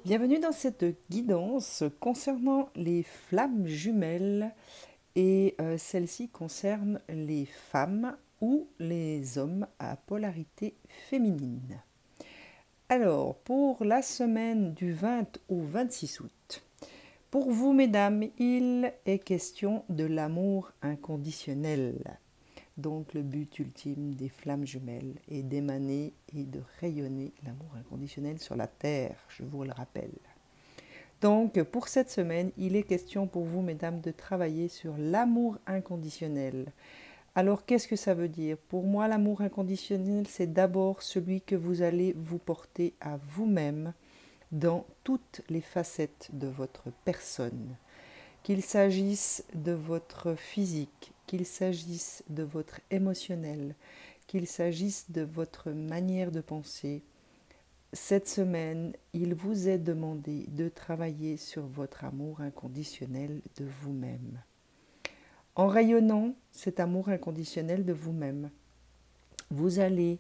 Bienvenue dans cette guidance concernant les flammes jumelles et celle-ci concerne les femmes ou les hommes à polarité féminine. Alors, pour la semaine du 20 au 26 août, pour vous mesdames, il est question de l'amour inconditionnel. Donc le but ultime des flammes jumelles est d'émaner et de rayonner l'amour inconditionnel sur la terre, je vous le rappelle. Donc pour cette semaine, il est question pour vous mesdames de travailler sur l'amour inconditionnel. Alors qu'est-ce que ça veut dire? Pour moi, l'amour inconditionnel, c'est d'abord celui que vous allez vous porter à vous-même dans toutes les facettes de votre personne. Qu'il s'agisse de votre physique, qu'il s'agisse de votre émotionnel, qu'il s'agisse de votre manière de penser, cette semaine, il vous est demandé de travailler sur votre amour inconditionnel de vous-même. En rayonnant cet amour inconditionnel de vous-même, vous allez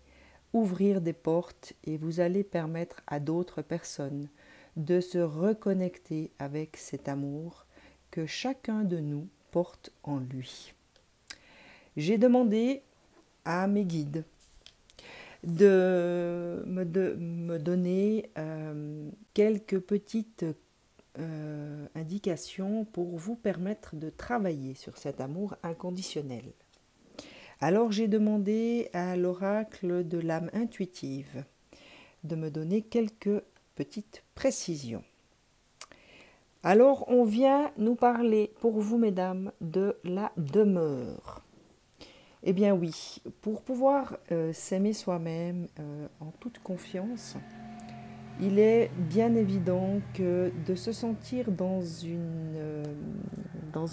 ouvrir des portes et vous allez permettre à d'autres personnes de se reconnecter avec cet amour que chacun de nous porte en lui. J'ai demandé à mes guides de me donner quelques petites indications pour vous permettre de travailler sur cet amour inconditionnel. Alors j'ai demandé à l'oracle de l'âme intuitive de me donner quelques petites précisions. Alors on vient nous parler pour vous mesdames de la demeure. Eh bien oui, pour pouvoir s'aimer soi-même en toute confiance, il est bien évident que de se sentir dans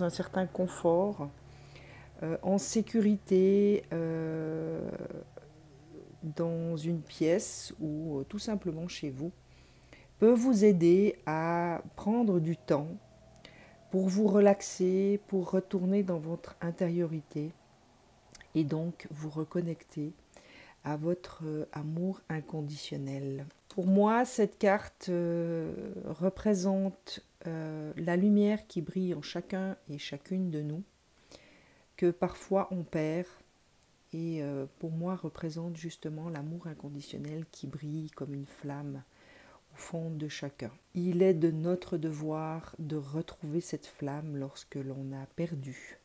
un certain confort, en sécurité, dans une pièce ou tout simplement chez vous, peut vous aider à prendre du temps pour vous relaxer, pour retourner dans votre intériorité et donc vous reconnecter à votre amour inconditionnel. Pour moi, cette carte représente la lumière qui brille en chacun et chacune de nous, que parfois on perd, et pour moi représente justement l'amour inconditionnel qui brille comme une flamme au fond de chacun. Il est de notre devoir de retrouver cette flamme lorsque l'on a perdu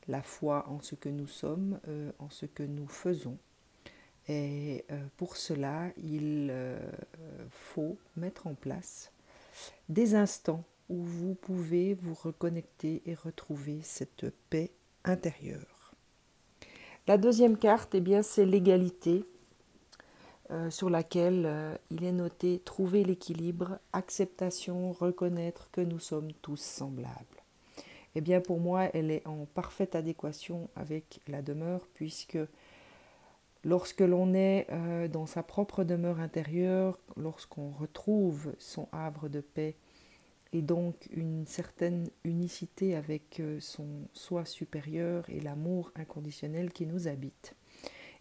la foi en ce que nous sommes, en ce que nous faisons. Et pour cela, il faut mettre en place des instants où vous pouvez vous reconnecter et retrouver cette paix intérieure. La deuxième carte, eh bien, c'est l'égalité, sur laquelle il est noté « Trouver l'équilibre, acceptation, reconnaître que nous sommes tous semblables ». Eh bien, pour moi, elle est en parfaite adéquation avec la demeure, puisque lorsque l'on est dans sa propre demeure intérieure, lorsqu'on retrouve son havre de paix et donc une certaine unicité avec son soi supérieur et l'amour inconditionnel qui nous habite,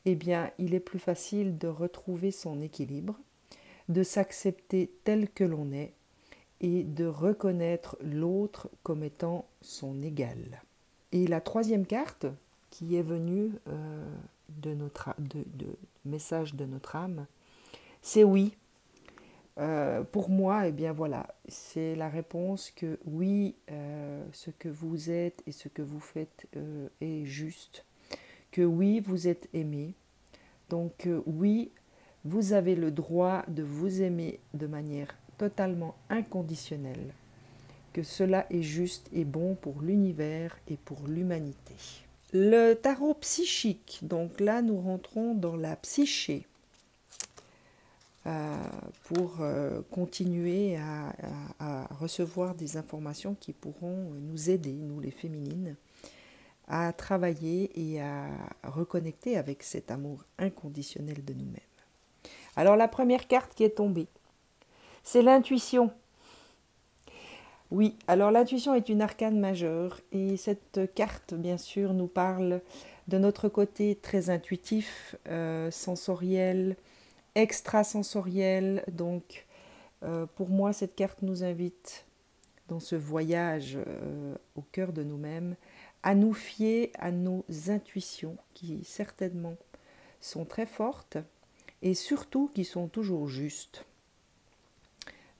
eh bien, il est plus facile de retrouver son équilibre, de s'accepter tel que l'on est et de reconnaître l'autre comme étant son égal. Et la troisième carte, qui est venue de message de notre âme, c'est oui. Pour moi, eh bien voilà, c'est la réponse que oui, ce que vous êtes et ce que vous faites est juste, que oui, vous êtes aimé, donc oui, vous avez le droit de vous aimer de manière totalement inconditionnelle, que cela est juste et bon pour l'univers et pour l'humanité. Le tarot psychique, donc là nous rentrons dans la psyché pour continuer à recevoir des informations qui pourront nous aider, nous les féminines, à travailler et à reconnecter avec cet amour inconditionnel de nous-mêmes. Alors la première carte qui est tombée, c'est l'intuition. Oui, alors l'intuition est une arcane majeure et cette carte, bien sûr, nous parle de notre côté très intuitif, sensoriel extrasensoriel. Donc, pour moi, cette carte nous invite dans ce voyage au cœur de nous-mêmes à nous fier à nos intuitions qui certainement sont très fortes et surtout qui sont toujours justes.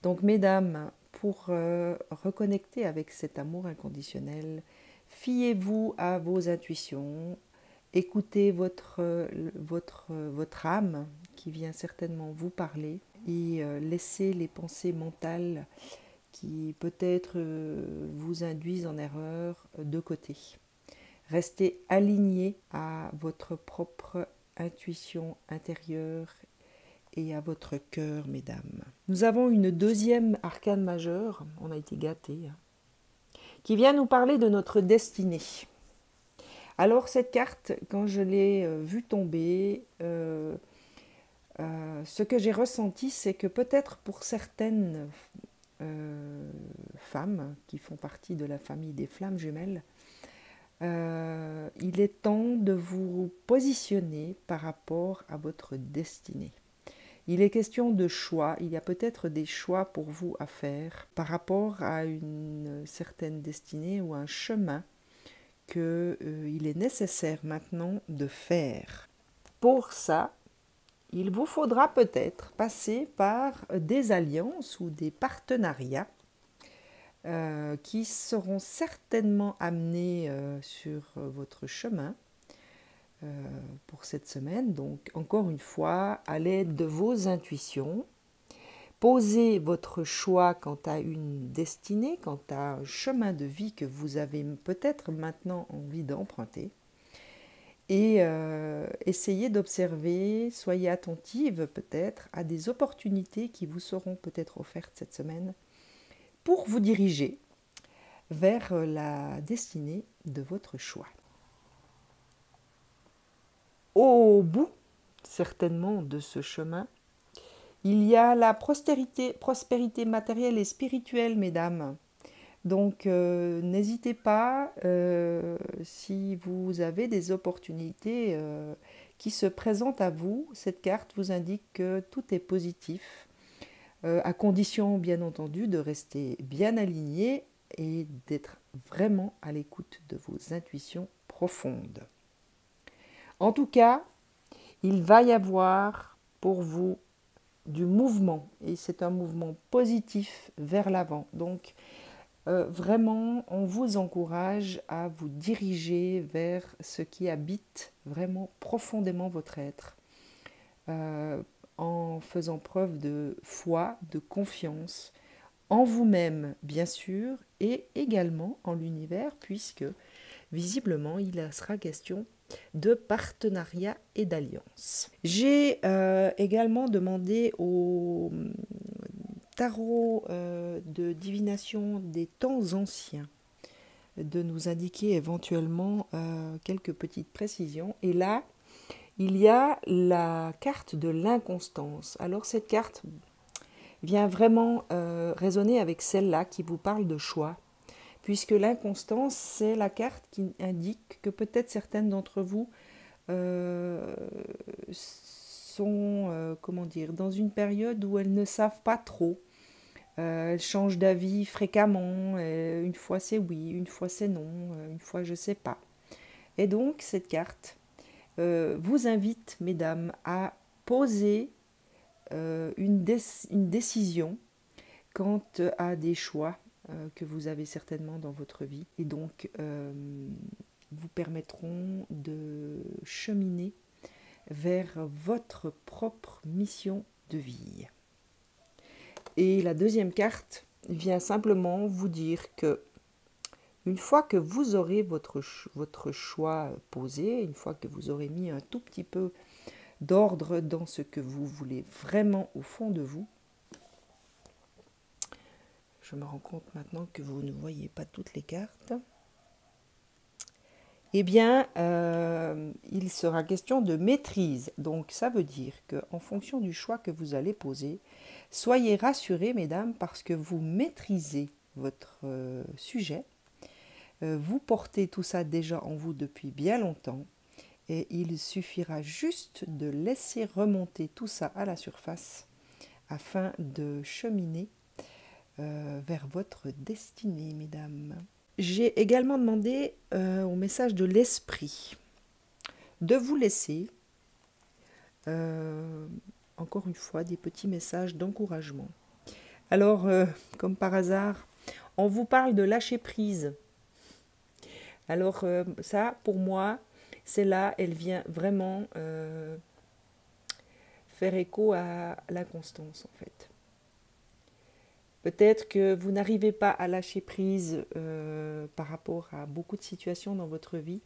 Donc, mesdames, pour reconnecter avec cet amour inconditionnel, fiez-vous à vos intuitions, écoutez votre âme qui vient certainement vous parler et laissez les pensées mentales qui peut-être vous induisent en erreur de côté. Restez aligné à votre propre intuition intérieure et à votre cœur, mesdames. Nous avons une deuxième arcane majeure, on a été gâtés, qui vient nous parler de notre destinée. Alors cette carte, quand je l'ai vue tomber, ce que j'ai ressenti, c'est que peut-être pour certaines femmes qui font partie de la famille des flammes jumelles, il est temps de vous positionner par rapport à votre destinée. Il est question de choix, il y a peut-être des choix pour vous à faire par rapport à une certaine destinée ou un chemin qu'il est nécessaire maintenant de faire. Pour ça, il vous faudra peut-être passer par des alliances ou des partenariats qui seront certainement amenés sur votre chemin pour cette semaine. Donc, encore une fois, à l'aide de vos intuitions, posez votre choix quant à une destinée, quant à un chemin de vie que vous avez peut-être maintenant envie d'emprunter. Et essayez d'observer, soyez attentive peut-être à des opportunités qui vous seront peut-être offertes cette semaine pour vous diriger vers la destinée de votre choix. Au bout, certainement, de ce chemin, il y a la prospérité matérielle et spirituelle, mesdames. Donc, n'hésitez pas, si vous avez des opportunités qui se présentent à vous, cette carte vous indique que tout est positif, à condition, bien entendu, de rester bien aligné et d'être vraiment à l'écoute de vos intuitions profondes. En tout cas, il va y avoir pour vous du mouvement, et c'est un mouvement positif vers l'avant. Donc, vraiment, on vous encourage à vous diriger vers ce qui habite vraiment profondément votre être, en faisant preuve de foi, de confiance en vous-même, bien sûr, et également en l'univers, puisque visiblement, il sera question de partenariat et d'alliance. J'ai également demandé au tarot de divination des temps anciens de nous indiquer éventuellement quelques petites précisions. Et là, il y a la carte de l'inconstance. Alors cette carte vient vraiment résonner avec celle-là qui vous parle de choix, puisque l'inconstance, c'est la carte qui indique que peut-être certaines d'entre vous sont, comment dire, dans une période où elles ne savent pas trop. Elles changent d'avis fréquemment. Une fois c'est oui, une fois c'est non, une fois je sais pas. Et donc cette carte vous invite, mesdames, à poser une décision quant à des choix que vous avez certainement dans votre vie et donc vous permettront de cheminer vers votre propre mission de vie. Et la deuxième carte vient simplement vous dire que une fois que vous aurez votre choix posé, une fois que vous aurez mis un tout petit peu d'ordre dans ce que vous voulez vraiment au fond de vous, je me rends compte maintenant que vous ne voyez pas toutes les cartes, eh bien, il sera question de maîtrise. Donc, ça veut dire qu'en fonction du choix que vous allez poser, soyez rassurés, mesdames, parce que vous maîtrisez votre sujet. Vous portez tout ça déjà en vous depuis bien longtemps. Et il suffira juste de laisser remonter tout ça à la surface afin de cheminer vers votre destinée, mesdames. J'ai également demandé au message de l'esprit de vous laisser, encore une fois, des petits messages d'encouragement. Alors, comme par hasard, on vous parle de lâcher prise. Alors, ça, pour moi, celle-là, elle vient vraiment faire écho à la constance, en fait. Peut-être que vous n'arrivez pas à lâcher prise par rapport à beaucoup de situations dans votre vie.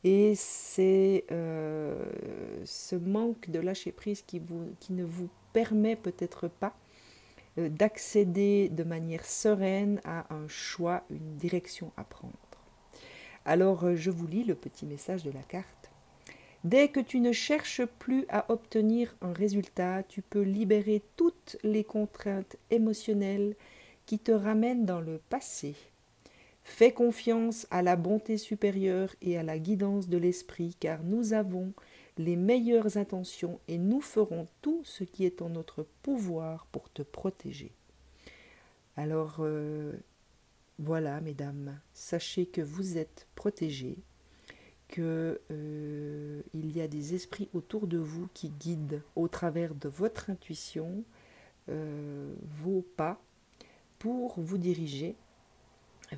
Et c'est ce manque de lâcher prise qui ne vous permet peut-être pas d'accéder de manière sereine à un choix, une direction à prendre. Alors je vous lis le petit message de la carte. Dès que tu ne cherches plus à obtenir un résultat, tu peux libérer toutes les contraintes émotionnelles qui te ramènent dans le passé. Fais confiance à la bonté supérieure et à la guidance de l'esprit, car nous avons les meilleures intentions et nous ferons tout ce qui est en notre pouvoir pour te protéger. Alors, voilà, mesdames, sachez que vous êtes protégées, qu'il y a des esprits autour de vous qui guident au travers de votre intuition vos pas pour vous diriger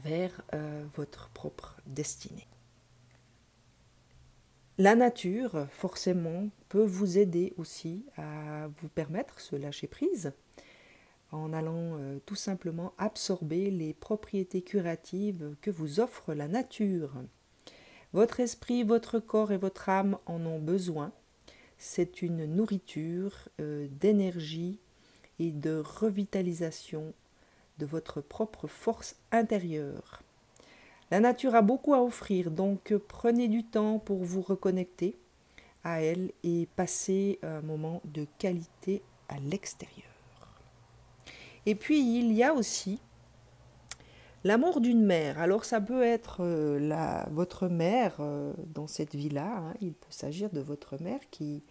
vers votre propre destinée. La nature, forcément, peut vous aider aussi à vous permettre ce lâcher-prise en allant tout simplement absorber les propriétés curatives que vous offre la nature. Votre esprit, votre corps et votre âme en ont besoin. C'est une nourriture d'énergie et de revitalisation de votre propre force intérieure. La nature a beaucoup à offrir, donc prenez du temps pour vous reconnecter à elle et passez un moment de qualité à l'extérieur. Et puis il y a aussi l'amour d'une mère. Alors ça peut être votre mère dans cette vie-là, hein. Il peut s'agir de votre mère qui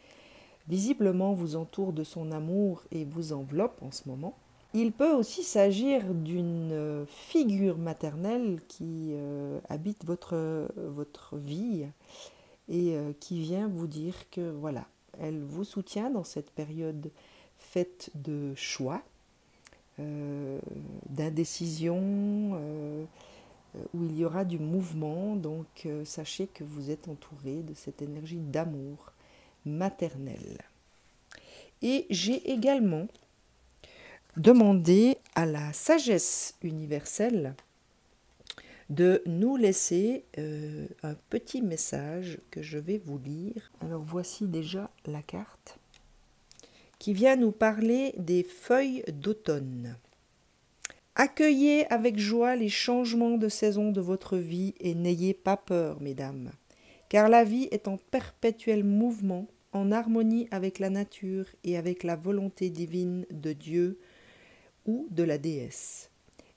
visiblement vous entoure de son amour et vous enveloppe en ce moment. Il peut aussi s'agir d'une figure maternelle qui habite votre vie et qui vient vous dire que voilà, elle vous soutient dans cette période faite de choix, d'indécision, où il y aura du mouvement. Donc sachez que vous êtes entouré de cette énergie d'amour maternel. Et j'ai également demandé à la sagesse universelle de nous laisser un petit message que je vais vous lire. Alors voici déjà la carte qui vient nous parler des feuilles d'automne. Accueillez avec joie les changements de saison de votre vie et n'ayez pas peur, mesdames, car la vie est en perpétuel mouvement, en harmonie avec la nature et avec la volonté divine de Dieu ou de la déesse.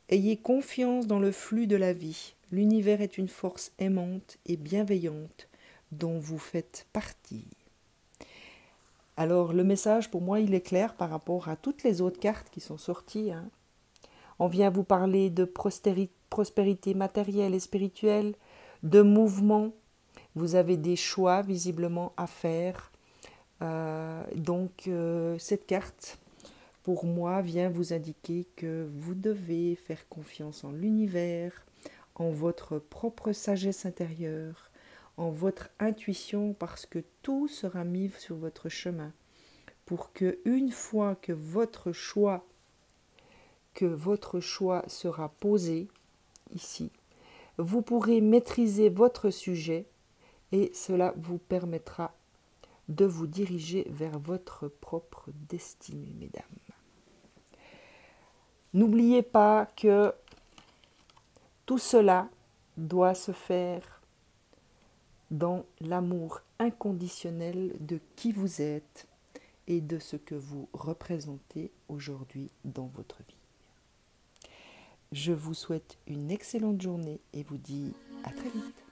Ayez confiance dans le flux de la vie. L'univers est une force aimante et bienveillante dont vous faites partie. Alors le message pour moi il est clair par rapport à toutes les autres cartes qui sont sorties, hein. On vient vous parler de prospérité matérielle et spirituelle, de mouvement. Vous avez des choix visiblement à faire. Donc cette carte pour moi vient vous indiquer que vous devez faire confiance en l'univers, en votre propre sagesse intérieure, en votre intuition, parce que tout sera mis sur votre chemin pour que une fois que votre choix sera posé ici, vous pourrez maîtriser votre sujet et cela vous permettra de vous diriger vers votre propre destinée, mesdames. N'oubliez pas que tout cela doit se faire dans l'amour inconditionnel de qui vous êtes et de ce que vous représentez aujourd'hui dans votre vie. Je vous souhaite une excellente journée et vous dis à très vite.